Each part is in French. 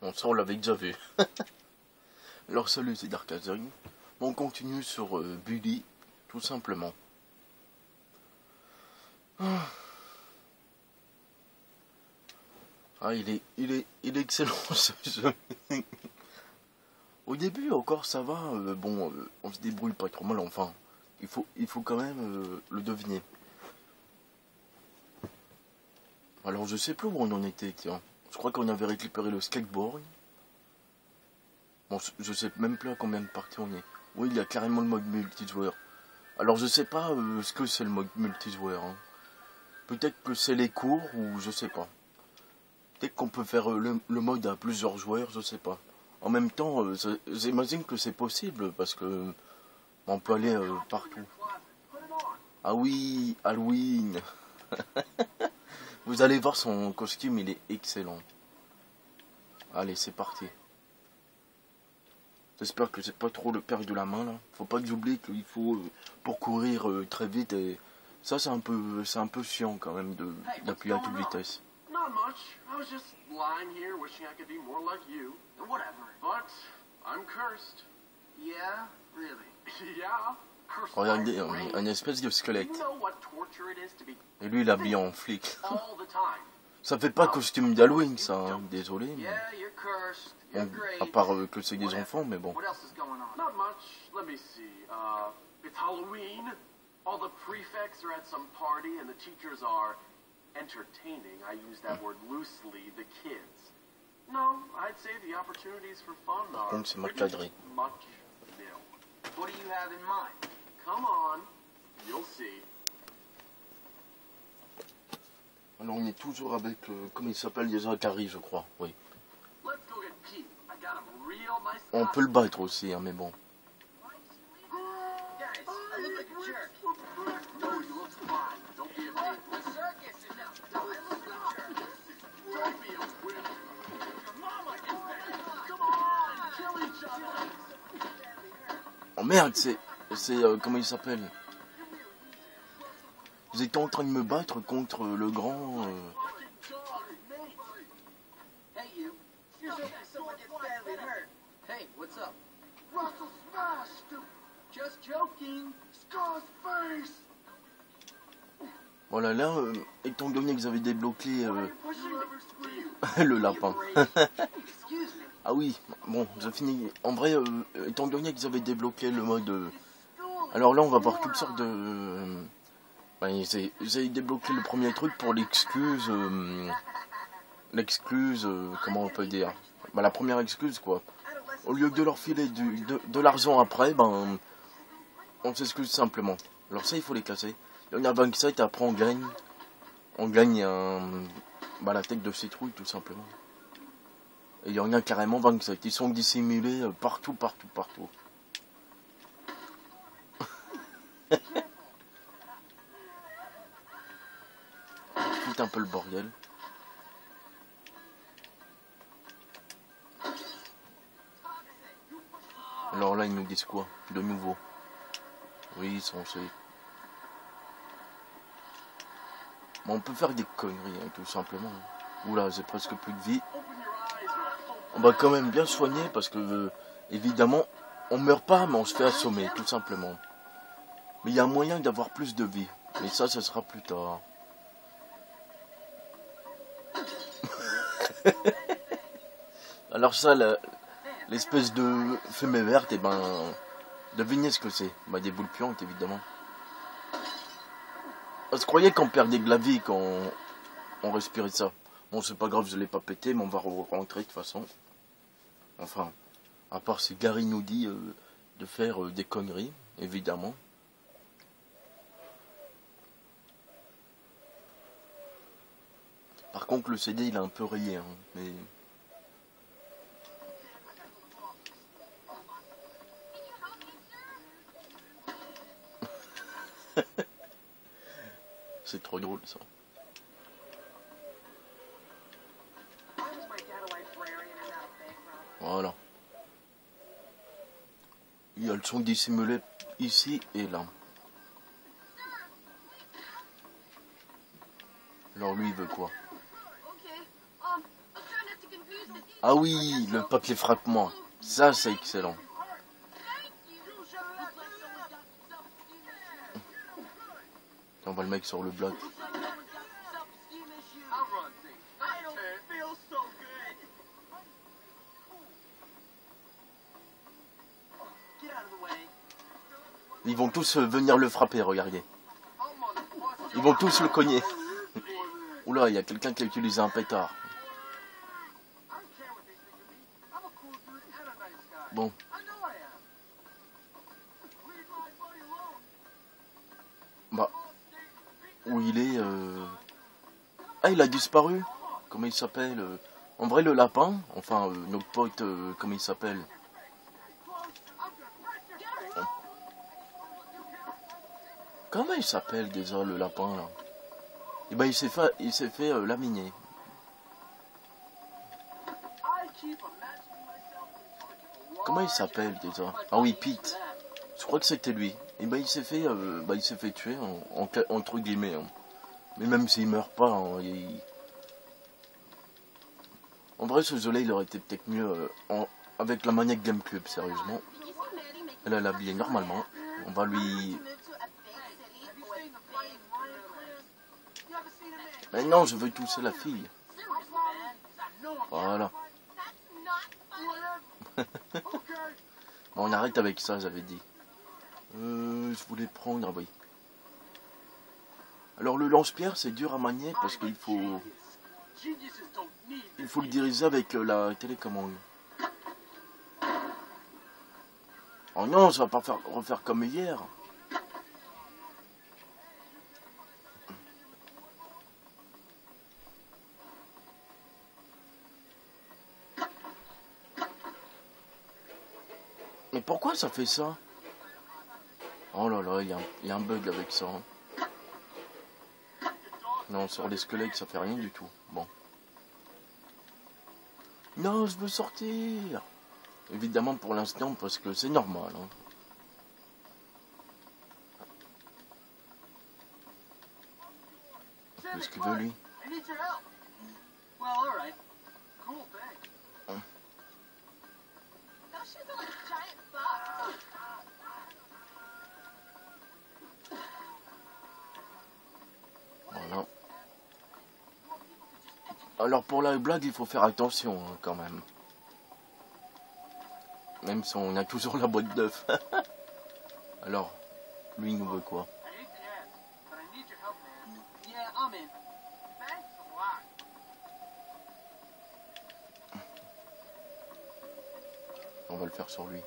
Bon, ça on l'avait déjà vu. Alors salut, c'est Darkazing. On continue sur Bully, tout simplement. Ah, il est excellent ce jeu. Au début encore ça va, on se débrouille pas trop mal, enfin, il faut quand même le deviner. Alors je sais plus où on en était, tiens. Je crois qu'on avait récupéré le skateboard. Bon, je sais même plus à combien de parties on est. Oui, il y a carrément le mode multijoueur. Alors je sais pas ce que c'est le mode multijoueur. Hein. Peut-être que c'est les cours ou je sais pas. Peut-être qu'on peut faire le mode à plusieurs joueurs, je sais pas. En même temps, j'imagine que c'est possible parce que on peut aller partout. Ah oui, Halloween. Vous allez voir son costume, il est excellent. Allez, c'est parti. J'espère que j'ai pas trop le perdu de la main là. Faut pas que j'oublie qu'il faut pour courir très vite et ça c'est un peu chiant quand même d'appuyer à toute vitesse. Regardez, un espèce de squelette. Et lui il est habillé en flic. Ça fait pas costume d'Halloween ça, hein. Désolé. Mais... Bon, à part que c'est des enfants, mais bon. It's Halloween. All the prefects are at some party and the teachers are entertaining. I use that word loosely, the kids. No, I'd say the opportunities for fun are c'est mal cadré. much nil. What do you have in mind? Come on, you'll see. Alors on est toujours avec, comment il s'appelle, Zachary, je crois, oui. On peut le battre aussi, hein, mais bon. Oh merde, c'est comment il s'appelle? Vous étiez en train de me battre contre le grand... Voilà, là, étant donné que vous avez débloqué le lapin. Ah oui, bon, j'ai fini. En vrai, étant donné que vous avez débloqué le mode... alors là, on va voir toutes sortes de... j'ai débloqué le premier truc pour l'excuse... comment on peut dire, la première excuse, quoi. Au lieu de leur filer de l'argent après, on s'excuse simplement. Alors ça, il faut les casser. Il y en a 27, après on gagne la tête de citrouille, tout simplement. Et il y en a carrément 27. Ils sont dissimulés partout. Tout un peu le bordel. Alors là, ils nous disent quoi, de nouveau? Oui, ils sont safe. Bon, on peut faire des conneries, hein, tout simplement. Oula, j'ai presque plus de vie. On va quand même bien soigner parce que, évidemment, on meurt pas, mais on se fait assommer, tout simplement. Mais il y a moyen d'avoir plus de vie. Mais ça sera plus tard. Alors ça, l'espèce de fumée verte, devinez ce que c'est. Des boules puantes, évidemment. Je croyais qu'on perdait de la vie quand on respirait ça. Bon, c'est pas grave, je l'ai pas pété, mais on va rentrer de toute façon. Enfin, à part si Gary nous dit de faire des conneries, évidemment. Par contre, le CD, il est un peu rayé, hein, mais... C'est trop drôle, ça. Voilà. Elles sont dissimulées ici et là. Alors lui, il veut quoi? Ah oui, le papier frappement. Ça, c'est excellent. On va le mettre sur le bloc. Ils vont tous venir le frapper, regardez. Ils vont tous le cogner. Oula, il y a quelqu'un qui a utilisé un pétard. Bon. Bah. Où il est Ah, il a disparu. Comment il s'appelle En vrai, le lapin. Enfin, notre pote, comment il s'appelle Comment il s'appelle déjà, le lapin, là? Et ben, il s'est fait laminer. Comment il s'appelle déjà? Ah oui, Pete. Je crois que c'était lui. Et ben, il s'est fait tuer, entre guillemets. Hein. Mais même s'il meurt pas, hein, en vrai, ce jeu-là, il aurait été peut-être mieux avec la maniaque GameCube, sérieusement. Elle l'a habillé normalement. On va lui... Mais non, je veux tousser la fille. Voilà. Bon, on arrête avec ça, j'avais dit. Je voulais prendre... Ah oui. Alors, le lance-pierre, c'est dur à manier parce qu'il faut... Il faut le diriger avec la télécommande. Oh non, ça va pas refaire comme hier. Mais pourquoi ça fait ça? Oh là là, il y a un bug avec ça. Hein. Non, sur les squelettes, ça fait rien du tout. Bon. Non, je veux sortir. Évidemment pour l'instant, parce que c'est normal. Hein. Qu'est-ce qu'il veut, lui? Voilà. Alors pour la blague, il faut faire attention hein, quand même. Même si on a toujours la boîte d'œufs. Alors, lui il nous veut quoi? On va le faire sur lui.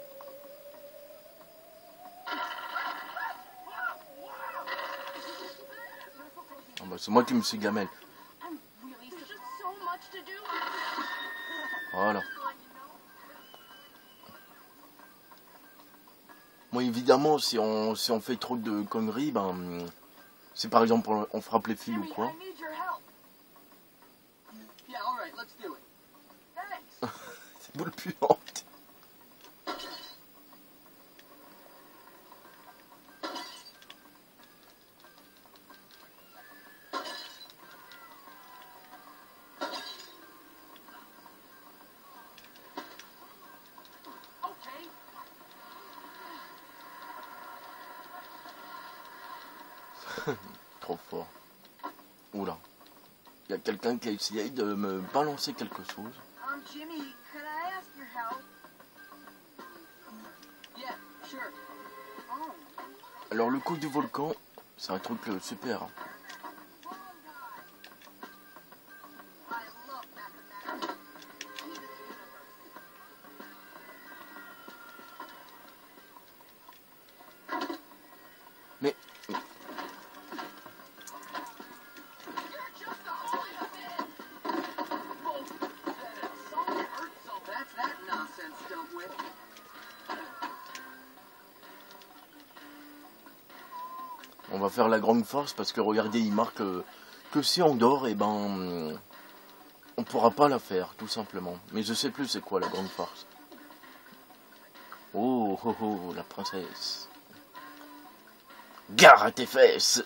Ah bah, c'est moi qui me suis gamelle. Voilà. Moi évidemment si on fait trop de conneries, ben c'est par exemple on frappe les filles ou quoi. C'est boule puante. Trop fort. Oula. Il y a quelqu'un qui a essayé de me balancer quelque chose. Alors le coup du volcan, c'est un truc super. Mais on va faire la grande force parce que regardez, il marque que si on dort, et ben on pourra pas la faire, tout simplement. Mais je sais plus c'est quoi la grande force. Oh, oh, oh, la princesse. Gare à tes fesses.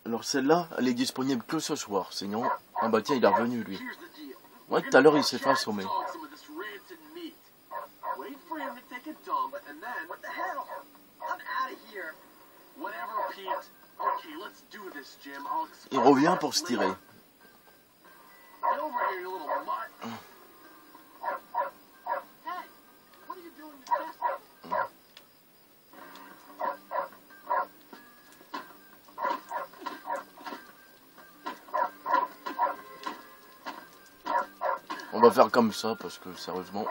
Alors celle-là, elle est disponible que ce soir. Sinon, ah bah tiens, il est revenu lui. Ouais, tout à l'heure il s'est fait assommer. Il revient pour se tirer. On va faire comme ça parce que sérieusement.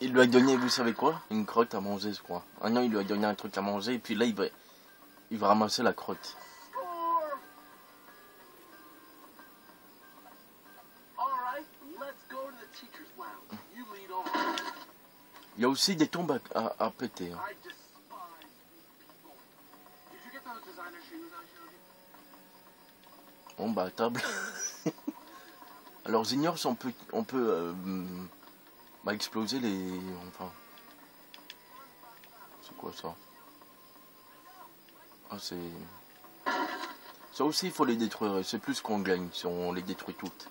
Il lui a donné, vous savez quoi? Une crotte à manger, je crois. Ah non, il lui a donné un truc à manger et puis là, il va ramasser la crotte. Il y a aussi des tombes à péter. Hein. Bon bah à table. Alors j'ignore si on peut bah, exploser les... Enfin... C'est quoi ça? Ah c'est... Ça aussi il faut les détruire. C'est plus qu'on gagne si on les détruit toutes.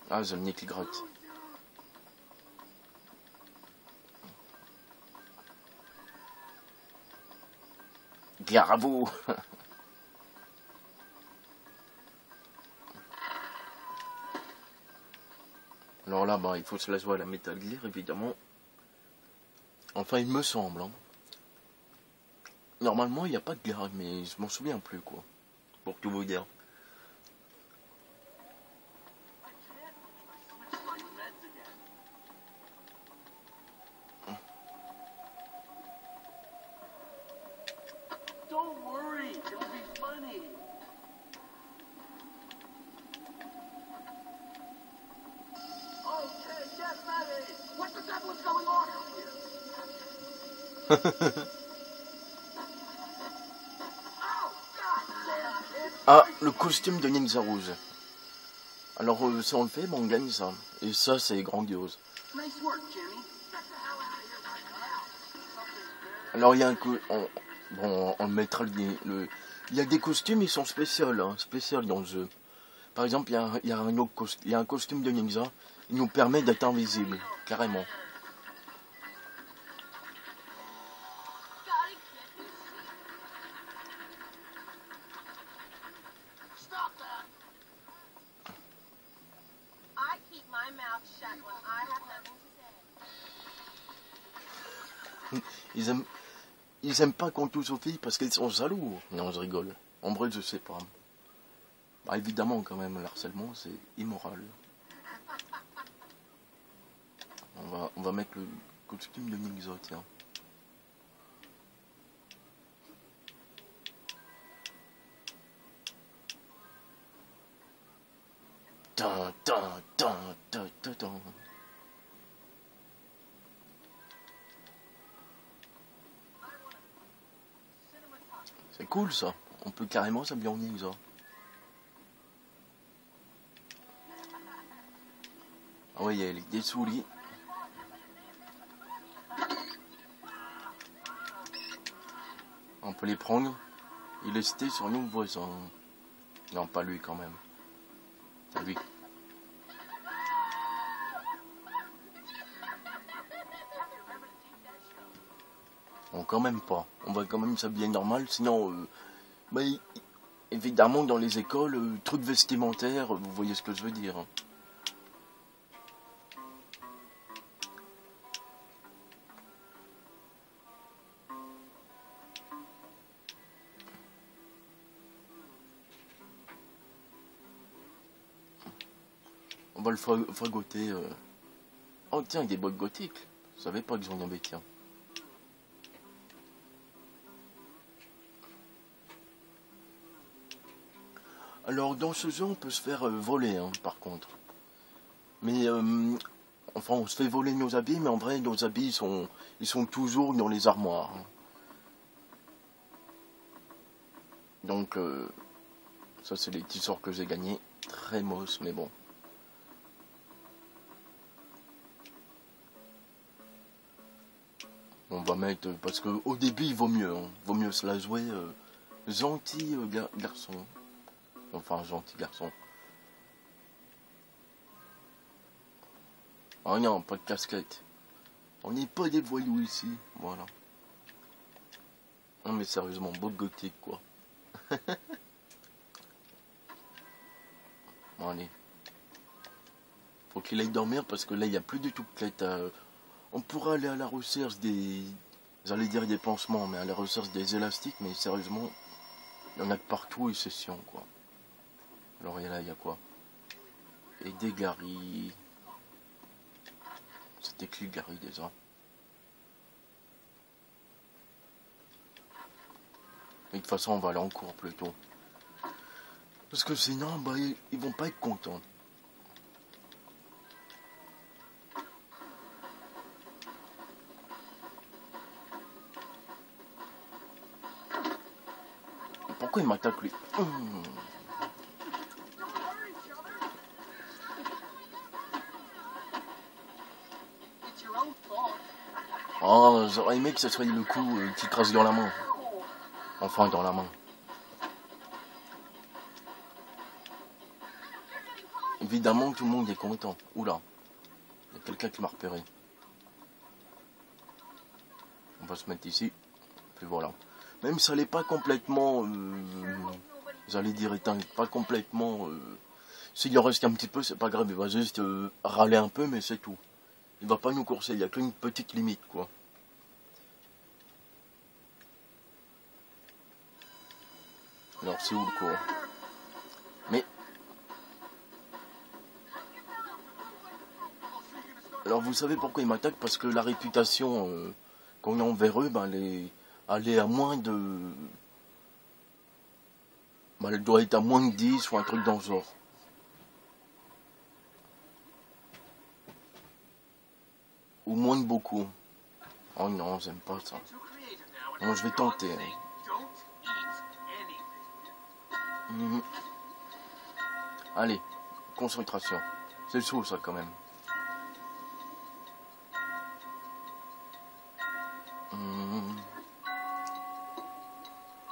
Ah j'ai le nez qui gratte. Gare à vous. Alors là, bah, il faut se la jouer à la Metal Gear, évidemment. Enfin, il me semble. Hein. Normalement, il n'y a pas de gare, mais je m'en souviens plus, quoi. Pour tout vous dire. Ah, le costume de Ninja Rouge. Alors, si on le fait, bon, on gagne ça. Et ça, c'est grandiose. Alors, il y a un... Bon, on mettra le... Il y a des costumes, ils sont spéciaux, hein, spéciaux dans le jeu. Par exemple, il y a un autre il y a un costume de ninja. Il nous permet d'être invisible, carrément. Ils aiment pas qu'on touche aux filles parce qu'elles sont jaloux. Non, je rigole. En vrai, je sais pas. Bah, évidemment, quand même, l'harcèlement, c'est immoral. On va mettre le costume de ninja, tiens. C'est cool ça, on peut carrément s'habiller en ninja. Ah ouais, il y a des souris. On peut les prendre et les jeter sur nos voisins. Non, pas lui quand même. C'est lui. Bon, quand même pas. On va quand même s'habiller normal, sinon... bah, évidemment, dans les écoles, trucs vestimentaires, vous voyez ce que je veux dire. Hein. On va le fagoter. Oh tiens, des bottes gothiques. Je savais pas que j'en avais, tiens. Alors dans ce jeu on peut se faire voler hein, par contre. Mais enfin on se fait voler nos habits, mais en vrai nos habits ils sont toujours dans les armoires. Hein. Donc Ça, c'est les petits sorts que j'ai gagnés. Très moche, mais bon. On va mettre... Parce qu'au début, il vaut mieux. Hein. Vaut mieux se la jouer gentil garçon. Enfin, gentil garçon. Oh non, pas de casquette. On n'est pas des voyous ici. Voilà. Non mais sérieusement, beau gothique quoi. Bon allez. Faut qu'il aille dormir parce que là il n'y a plus du tout de quête. On pourra aller à la recherche des... J'allais dire des pansements, mais à la recherche des élastiques, mais sérieusement, il y en a de partout et c'est chiant quoi. Alors là il y a quoi? Et des Gary. C'était écrit Gary déjà. Et de toute façon on va aller en cours plutôt. Parce que sinon bah, ils vont pas être contents. Pourquoi il m'attaque lui? Oh, j'aurais aimé que ce soit le coup qui crasse dans la main. Enfin, dans la main. Évidemment, tout le monde est content. Oula, il y a quelqu'un qui m'a repéré. On va se mettre ici. Puis voilà. Même si ça n'est pas complètement... j'allais dire éteint, pas complètement... s'il en reste un petit peu, c'est pas grave. Il va juste râler un peu, mais c'est tout. Il va pas nous courser. Il n'y a qu'une petite limite, quoi. Alors, c'est où le cours? Mais... Alors, vous savez pourquoi ils m'attaquent? Parce que la réputation qu'on a envers eux, ben, elle est à moins de... Ben, elle doit être à moins de 10 ou un truc dans ce genre. Ou moins de beaucoup. Oh non, j'aime pas ça. Bon, je vais tenter. Allez, concentration. C'est chaud ça quand même.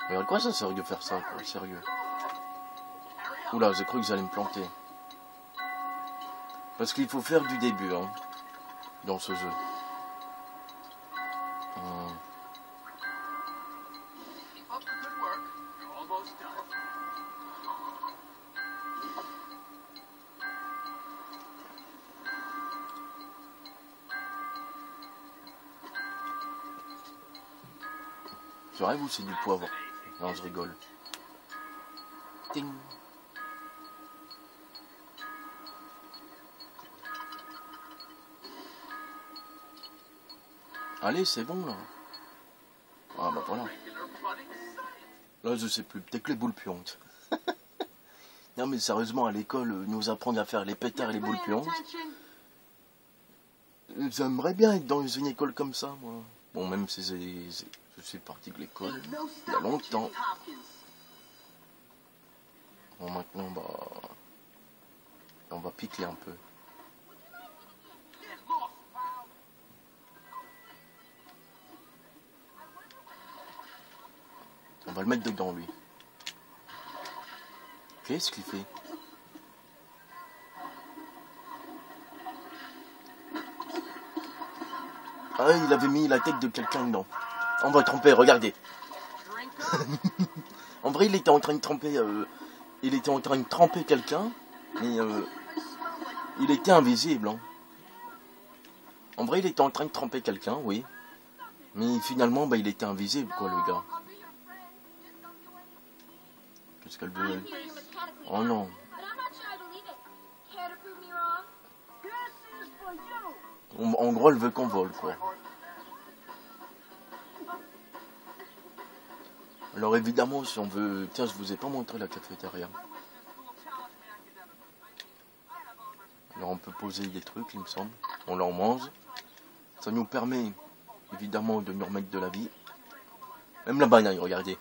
Mais à quoi ça sert de faire ça, quoi, sérieux? Oula, j'ai cru que j'allais me planter. Parce qu'il faut faire du début, hein, dans ce jeu. Je rêve ou c'est du poivre? Non, je rigole. Ting. Allez, c'est bon là. Ah bah voilà. Là, je sais plus. Peut-être que les boules puantes. Non mais sérieusement, à l'école, nous apprendre à faire les pétards et les boules puantes. J'aimerais bien être dans une école comme ça, moi. Bon, même si je suis parti de l'école il y a longtemps. Bon, maintenant, bah... on va piquer un peu. On va le mettre dedans, lui. Qu'est-ce qu'il fait? Ah, il avait mis la tête de quelqu'un dedans. On va tromper, regardez. En vrai, il était en train de tremper... il était en train de tremper quelqu'un, mais il était invisible. Hein. En vrai, il était en train de tremper quelqu'un, oui. Mais finalement, bah, il était invisible, quoi, le gars. Qu'est-ce qu'elle veut, elle? Oh non. En gros, elle veut qu'on vole, quoi. Alors évidemment, si on veut... Tiens, je vous ai pas montré la cafétéria. Alors on peut poser des trucs, il me semble. On l'en mange. Ça nous permet, évidemment, de nous remettre de la vie. Même la banane, regardez.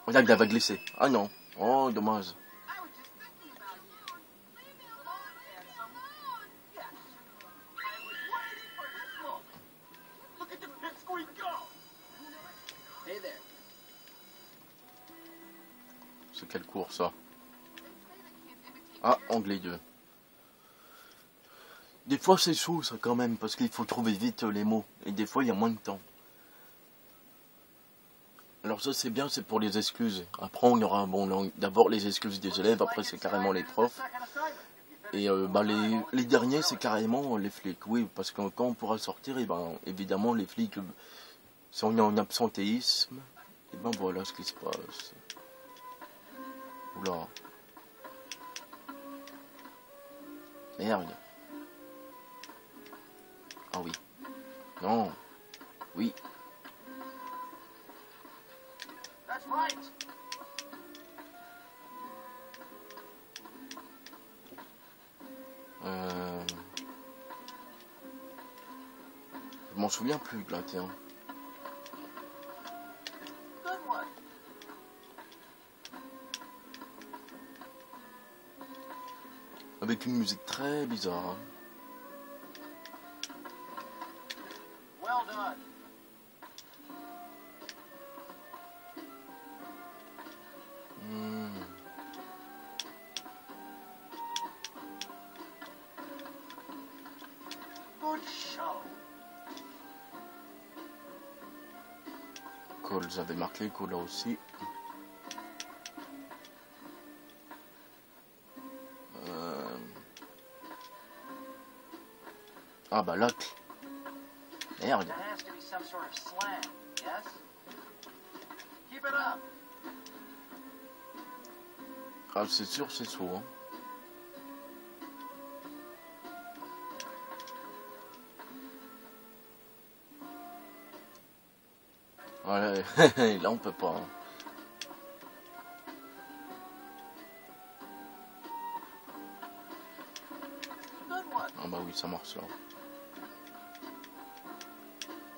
Regarde, il va glisser. Ah non. Oh, dommage. C'est quel cours ça? Ah, anglais 2. Des fois c'est chaud ça quand même, parce qu'il faut trouver vite les mots. Et des fois il y a moins de temps. Alors ça c'est bien, c'est pour les excuses. Après on aura d'abord les excuses des élèves, après c'est carrément les profs. Et les derniers c'est carrément les flics. Oui, parce que quand on pourra sortir, et ben évidemment les flics, si on est en absentéisme, et ben voilà ce qui se passe. Oula. Merde. Ah oui. Non. Oui. Je m'en souviens plus là, tiens. Avec une musique très bizarre. Hein. Well done. Good show. Cole, j'avais marqué Cole là aussi. Ah bah l'autre. Merde. That has to be some sort of slang, yes? Keep it up. Ah c'est sûr c'est chaud. Hein. Voilà, là on peut pas. Hein. Ah bah oui ça marche là.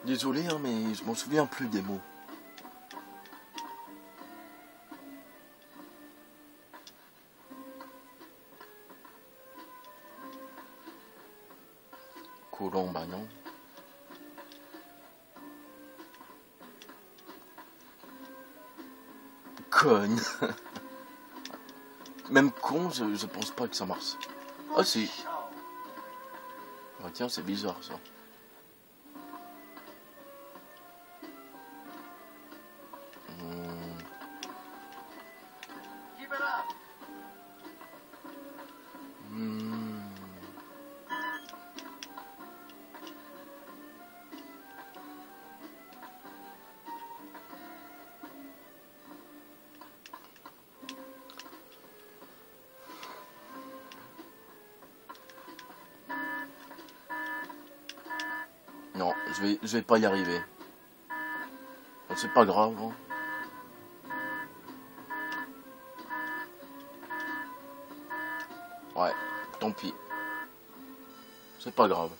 Désolé hein, mais je m'en souviens plus des mots. Colombe, bah non. Conne. Même con, je pense pas que ça marche. Ah si. Ah tiens, c'est bizarre ça. Non, je vais pas y arriver. Bon, c'est pas grave. Hein. Ouais, tant pis. C'est pas grave.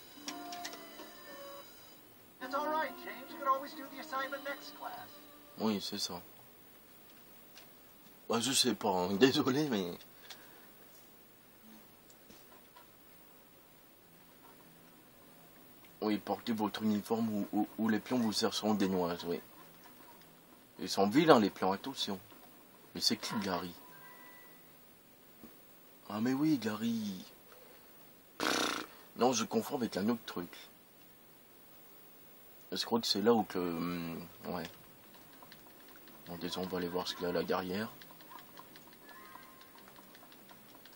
Oui, c'est ça. Bah, je sais pas, hein. Désolé, mais... Oui, portez votre uniforme ou les pions vous chercheront des noises, oui. Ils sont vilains, les pions, attention. Mais c'est qui, Gary? Ah, mais oui, Gary. Pff, non, je confonds avec un autre truc. Je crois que c'est là où que... ouais. Bon, déjà, on va aller voir ce qu'il y a à la derrière.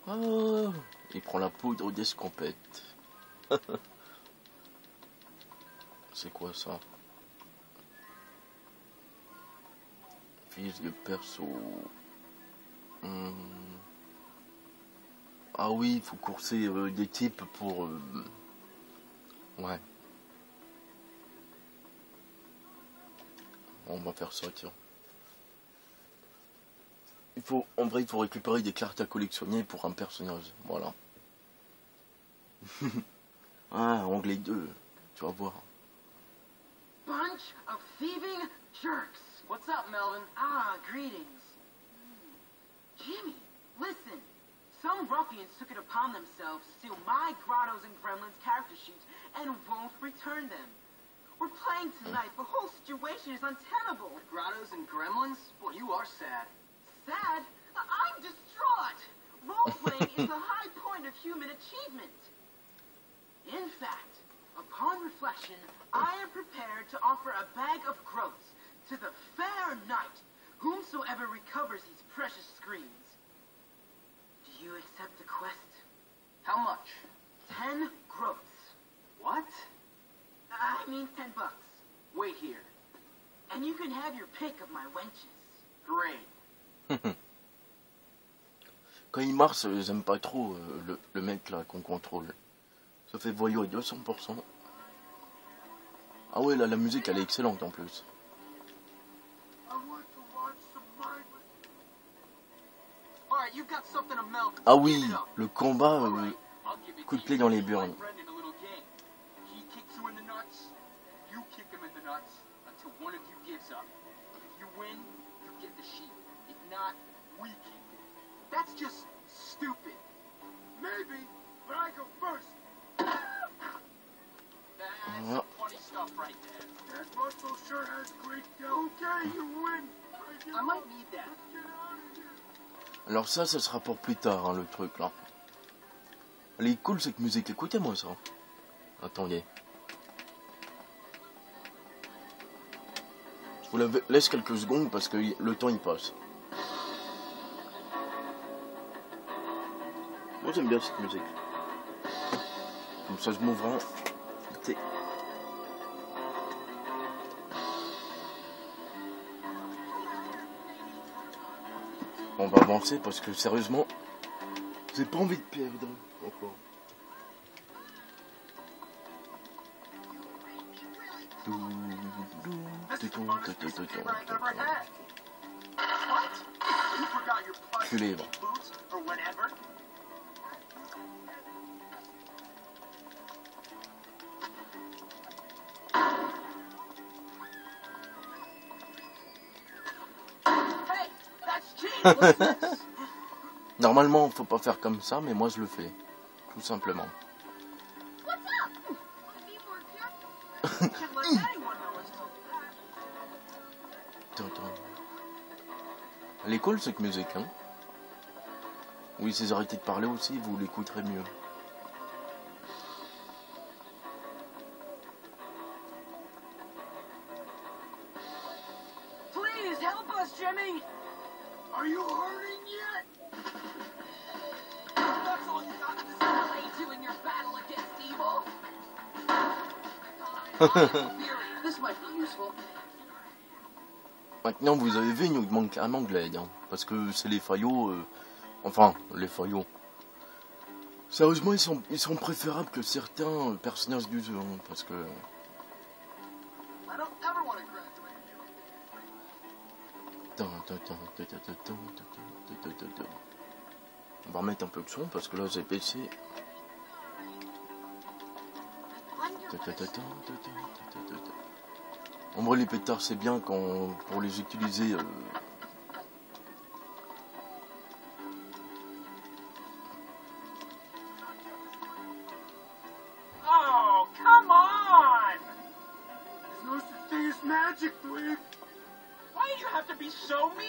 Oh, il prend la poudre d'escampette. C'est quoi ça? Fils de perso. Ah oui, il faut courser des types pour... ouais. On va faire ça, tiens. En vrai, il faut récupérer des cartes à collectionner pour un personnage. Voilà. Ah, anglais 2. Tu vas voir. Bunch of thieving jerks. What's up, Melvin? Ah, greetings. Jimmy, listen. Some ruffians took it upon themselves to steal my Grottos and Gremlins character sheets and won't return them. We're playing tonight. The whole situation is untenable. Grottos and Gremlins? Boy, you are sad. Sad? I'm distraught. Role-playing is the high point of human achievement. In fact, upon reflection, I am prepared to offer a bag of groats to the fair knight, whomsoever recovers these precious screens. Do you accept the quest? How much? 10 groats. What? I mean 10 bucks. Wait here. And you can have your pick of my wenches. Great. Quand il marche, j'aime pas trop le mec là qu'on contrôle. Ça fait voyou à 200%. Ah ouais, là la musique elle est excellente en plus. Alright, you've got something to melt. Ah oui, le combat, coup de pied dans les burnes. He kicks you in the nuts, you kick him in the nuts until one of you gives up. If you win, you get the sheep. If not, we keep it. That's just stupid. Maybe, but I go first. That's some funny stuff right there. That muscle sure has great dough. Okay, you win. I might need that. Alors ça sera pour plus tard, hein, le truc là. Elle est cool cette musique, écoutez-moi ça. Attendez. Je vous la laisse quelques secondes parce que le temps il passe. Moi j'aime bien cette musique. Comme ça je m'ouvre. On va avancer parce que sérieusement, j'ai pas envie de perdre encore. Je suis libre. Normalement, faut pas faire comme ça, mais moi je le fais, tout simplement. Elle est cool cette musique, hein. Oui, si j'arrêtais de parler aussi, vous l'écouterez mieux. Please help us, Jimmy. Are you hurting yet? That's all you got to say to in your battle against evil. This might be useful. Maintenant, vous avez vu, il nous manque carrément de l'aide, hein, parce que c'est les faillots, enfin, les faillots. Sérieusement, ils sont préférables que certains personnages du jeu, hein, parce que... On va remettre un peu de son, parce que là, j'ai baissé. En vrai, les pétards, c'est bien quand pour les utiliser. Oh, come on! There's no such thing as magic, Dweeb. Why do you have to be so mean?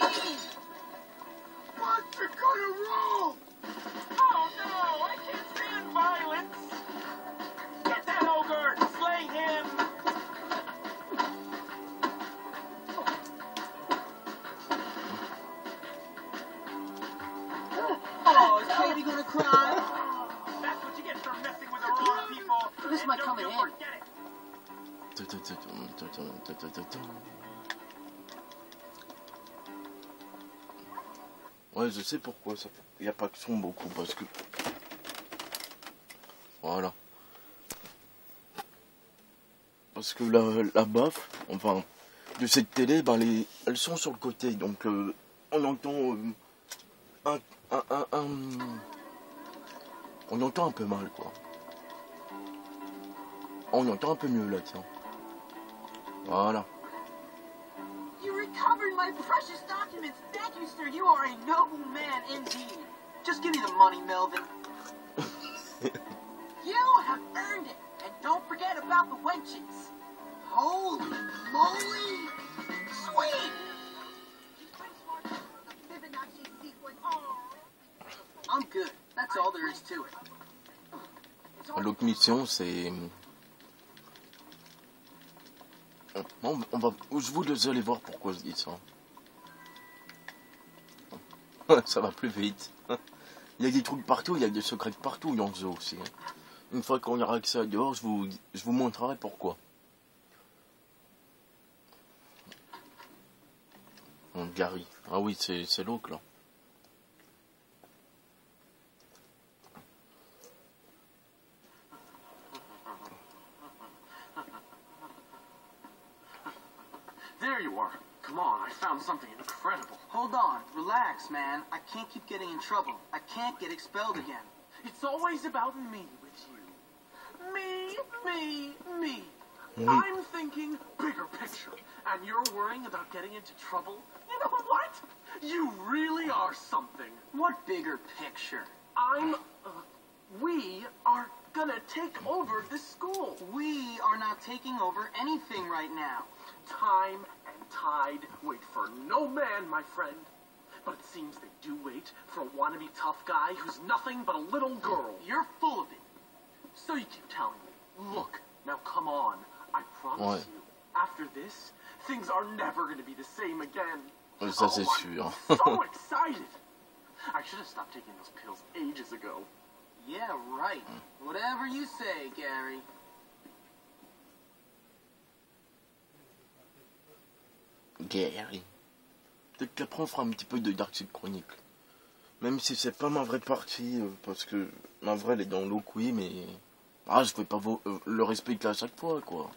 What's it gonna roll? Oh no, I can't stand violence. Get that ogre! Slay him! Oh, is baby gonna cry? That's what you get for messing with the wrong people. This And might don't come in you handy. forget it. Ouais, je sais pourquoi ça. Il n'y a pas de son beaucoup parce que. Voilà. Parce que la baffe, enfin, de cette télé, ben elles sont sur le côté, donc on entend on entend un peu mal, quoi. On entend un peu mieux là, tiens. Voilà. You recovered my precious documents. Thank you, sir. You are a noble man indeed. Just give me the money, Melvin. You have earned it. And don't forget about the wenches. Holy moly! Sweet! I'm good. That's all there is to it. L'autre mission, c'est... Bon, je vous laisse aller voir pourquoi je dis ça. Ça va plus vite. Il y a des trucs partout, il y a des secrets partout dans le jeu aussi. Une fois qu'on aura accès à dehors, je vous montrerai pourquoi. Bon, Gary. Ah oui, c'est l'autre là. There you are. Come on, I found something incredible. Hold on. Relax, man. I can't keep getting in trouble. I can't get expelled again. It's always about me with you. Me. Oui. I'm thinking bigger picture, and you're worrying about getting into trouble? You know what? You really are something. What bigger picture? We are gonna take over this school. We are not taking over anything right now. Time and tide wait for no man, my friend. But it seems they do wait for a wannabe tough guy who's nothing but a little girl. You're full of it. So you keep telling me, look, now come on. I promise you, after this, things are never going to be the same again. Ça c'est sûr. I'm so excited. I should have stopped taking those pills ages ago. Yeah, right. Whatever you say, Gary. Gary. Peut-être qu'après on fera un petit peu de Dark Side Chronicle. Même si c'est pas ma vraie partie, parce que ma vraie elle est dans l'eau, oui, mais... Ah, je vais pas le respecter à chaque fois, quoi.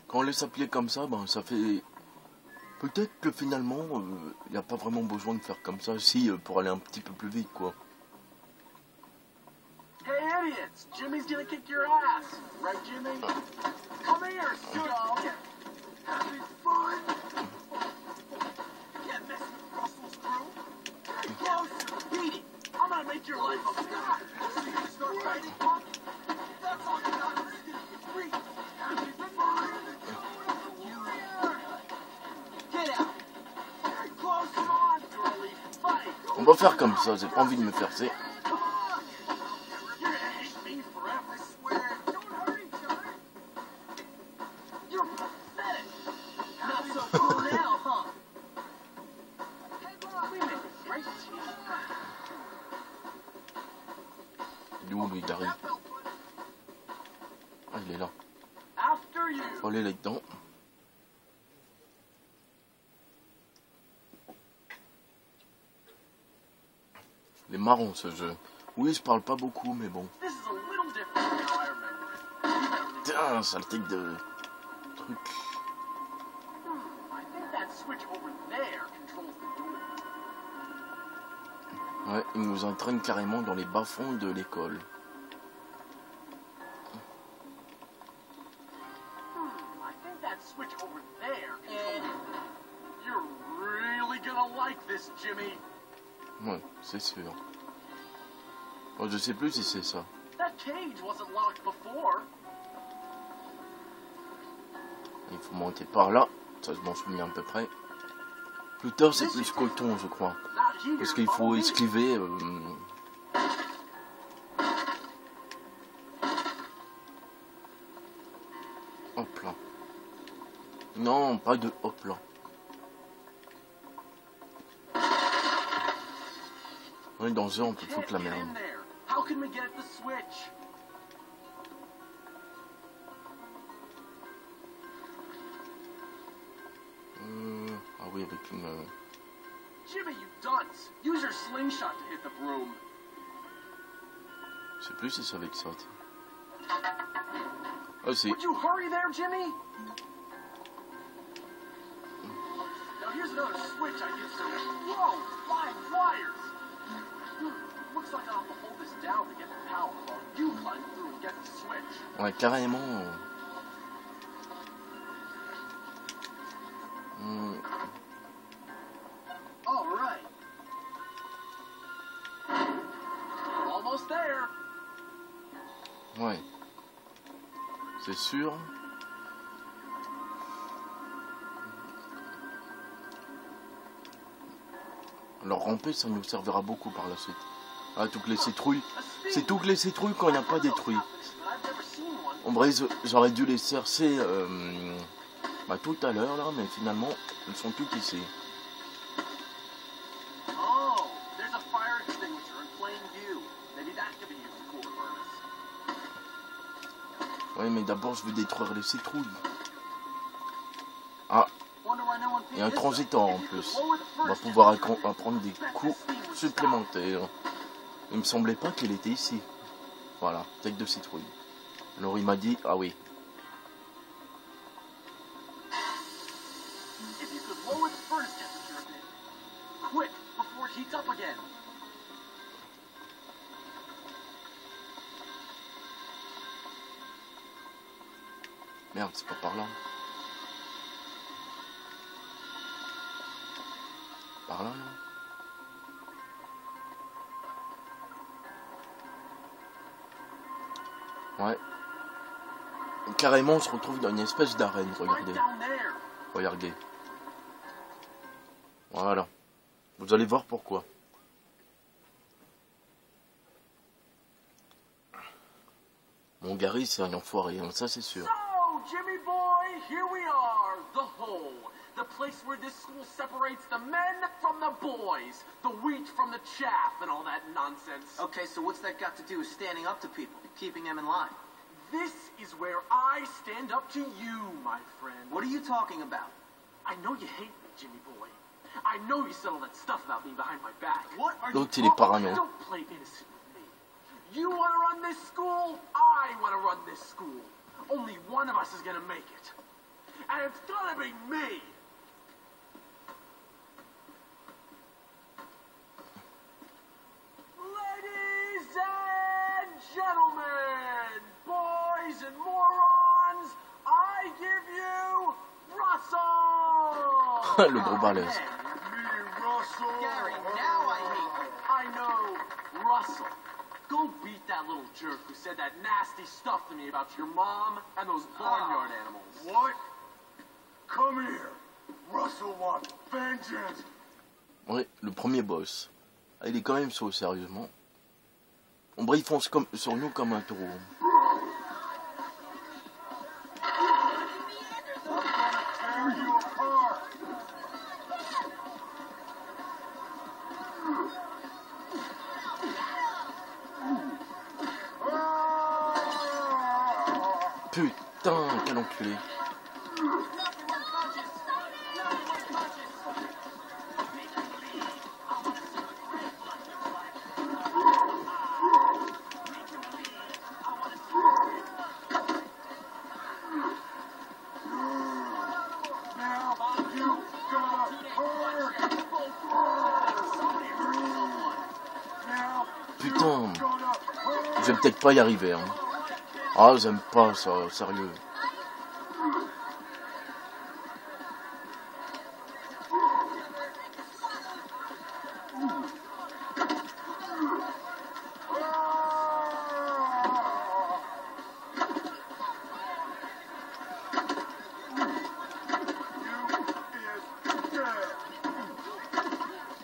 Quand on laisse appuyer comme ça, ben ça fait... Peut-être que finalement, il n'y a pas vraiment besoin de faire comme ça, si, pour aller un petit peu plus vite, quoi. Hey, idiots! Jimmy's gonna kick your ass! Right, Jimmy? Come here, dog! Having fun? Get this Russell's crew? Get closer! Beat it! I'm gonna make your life a stop! So you start writing punk? That's all you gotta do! Free! Having fun? Get out! Get close, come on, Charlie! Fight! On va faire comme ça, j'ai pas envie de me faire c'est. Il est où lui, Gary? Ah, il est là. Faut aller là-dedans. Il est marrant ce jeu. Oui, je parle pas beaucoup, mais bon. Putain, saleté de truc. Ouais, il nous entraîne carrément dans les bas-fonds de l'école. Ouais, c'est sûr. Bon, je sais plus si c'est ça. Il faut monter par là. Ça, je m'en souviens à peu près. Plus tard, c'est plus coton, je crois. Parce qu'il faut esquiver... Hop là. Non, pas de hop là. Oui, dans ce jeu, on peut foutre la merde. Ah oui, avec une... Jimmy, you dunce! Use your slingshot to hit the broom. Je sais plus si c'est avec ça. Ah si. Would you hurry there, Jimmy? Now here's another switch I can see. Whoa! Live wires! Looks like I'll have to hold this down to get the power while you climb through and get the switch. Ouais, carrément. All right. Almost there. Ouais. C'est sûr. Alors ramper, ça nous servira beaucoup par la suite. Ah, toutes les citrouilles. C'est toutes les citrouilles quand il n'y a pas des truies. En vrai, j'aurais dû les chercher tout à l'heure, là, mais finalement, elles sont toutes ici. Oui, mais d'abord, je veux détruire les citrouilles. Ah, il y a un transitor en plus. On va pouvoir prendre des coups supplémentaires. Il me semblait pas qu'il était ici. Voilà, tête de citrouille. Alors il m'a dit, ah oui. Merde, c'est pas par là. Par là, non? Ouais. Carrément, on se retrouve dans une espèce d'arène, regardez. Regardez. Voilà. Vous allez voir pourquoi. Mon Gary, c'est un enfoiré, hein, ça c'est sûr. So, Jimmy boy, here we are, the hole. The place where this school separates the men from the boys, the wheat from the chaff, and all that nonsense. Okay, so what's that got to do with standing up to people, keeping them in line? This is where I stand up to you, my friend. What are you talking about? I know you hate me, Jimmy boy. I know you said all that stuff about me behind my back. What are Donc you il est parano. Don't play innocent with me. You want to run this school? I want to run this school. Only one of us is going to make it. And it's going to be me. Ladies and gentlemen, boys and morons, I give you Russell! Le gros balèze. Gary, now I hate you. I know, Russell. Go beat that little jerk who said that nasty stuff to me about your mom and those barnyard animals. What? Come here. Russell wants vengeance. Ouais, le premier boss. Ah, il est quand même chaud, sérieusement. On brille fonce comme, sur nous comme un taureau. Tear you apart. Putain, quel enculé. Putain, je vais peut-être pas y arriver, hein. Ah, j'aime pas ça, sérieux.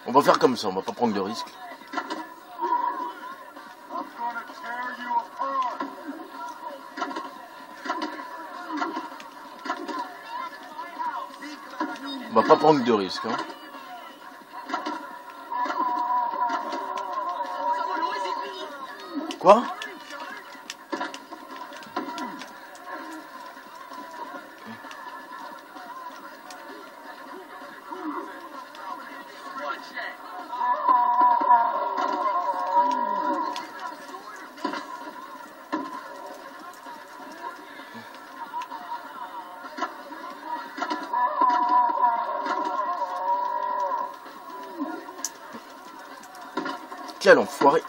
On va faire comme ça, on va pas prendre de risques. On va pas prendre de risques, hein. Quoi? Quel enfoiré.